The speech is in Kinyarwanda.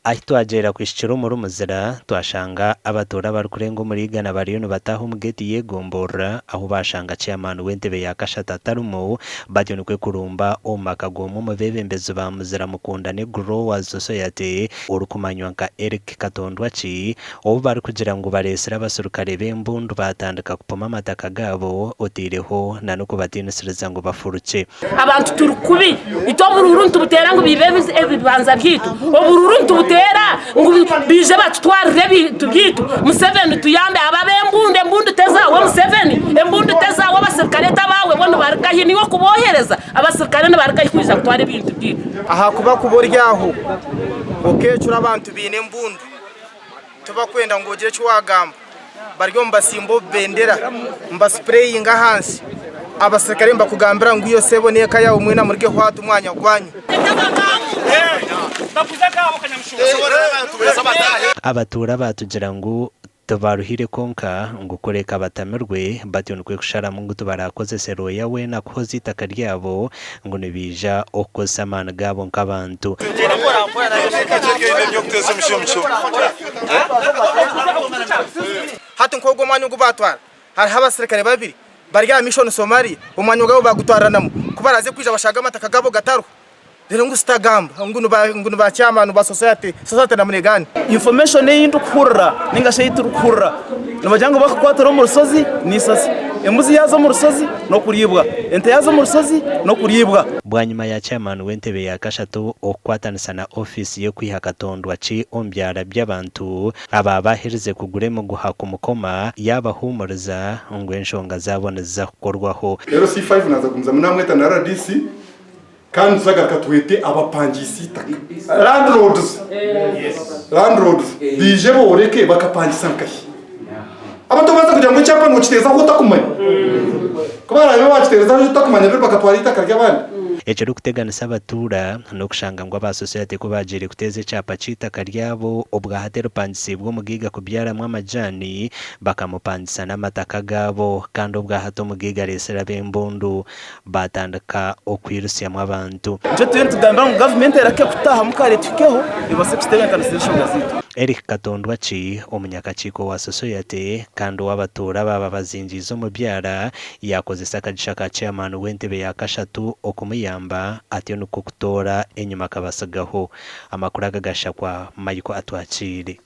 ahitwagera kwishikira muri Muzira twashanga abatora bari kurenga umurigana bariyo bataha umugeti yegombora aho bashanga chairman w'entebe ya kashata tarumo bajonekwe kurumba omakagomwe mu bebembezo ba Muzira mukundane Growers Society urukumanywa nka Eric Katondwachi obo bari kugira ngo baresera abasurukare b'embundu batandika kupoma amataka gabo otireho nanuko batinisiriza ngo bafuruke abantu turukubi ito bururu ntubutera ngo bibebize ebibanza byitu obururu ntubutera ngo bije batutwarire byitu Museveni tuyambe ababembunde mbundu tezawo Museveni embundu tezawo abasirikare tabawe bono barikaye niwo kubohereza abasirikare n'abarikaye kwiza kutwara ibintu byitu aha kuba kuboryaho okecura abantu bine mbundu tuba kwenda ngo ugire cyo wagamba baryo mbasimbo bendera mbasprayinga hansi abasirikare mbakugambira ngo iyo sebo neka yawo mwena murike hwatu umwanya gwanyu abatura batugira ngo tubaruhire konka ngo kureka batamerwe bationekwe kushara mungu tubarakoze sero yawe nakoze itaka ryabo ngo nibija okosamana gabo nk'abantu hatu nkogo manyu gubatwara hari abasirikare babiri barya mission Somalia umwanyu gabo bagutwaranamo kubaraze kwija bashaga amataka gabo gataro rero ngustagamba ngunu ba chairman ba society na munegani information y'indu kurra ninga shayiti rukurra nabajyango bakakwatira mu rusozi nisasi embuzi yazo mu rusozi no kuribwa ente yazo mu rusozi no kuribwa bwanyuma ya chairman w'entebe ya kashatu okwatanisa na office yo kwihakatondwa ci ombyara by'abantu aba bahirize kugure mu guhaka umukoma yabahumuriza ngo enshonga zaboneza kukorwaho rero C5 naza kumza munamweta na RDC kandi zagaka twete abapangisi taka landlords bije boreke bakapangisa nkashi abatobaza kugira ngo cyapa ngo kiteza aho utakumanya kubara yo bakitereza aho utakumanya rero bakatwara itaka ry'abandi ejero kuteganisa abatura no kushanga ngo aba society ko bagire kuteze cyapa citaka ryabo ubwa hatero pangisi bwo mugiga kubyaramwe amajani bakamupangisa n'amataka gabo kandi ubwa hato mugiga resera bembundu batandika okwirusyamwe abantu je tugamba ngo government erake kutaha mukare tukeho ibase kitebe kanisirisho gazito Eric Katondwachi umunyakachiko wa society kandi w'abatura baba bazinjizo mu byara yakoze sakajisha ka chairman w'entebe ya kashatu okumuyamba atiyo nuko kutora enyuma kabasagaho amakuru agagasha kwa Mayiko atwakire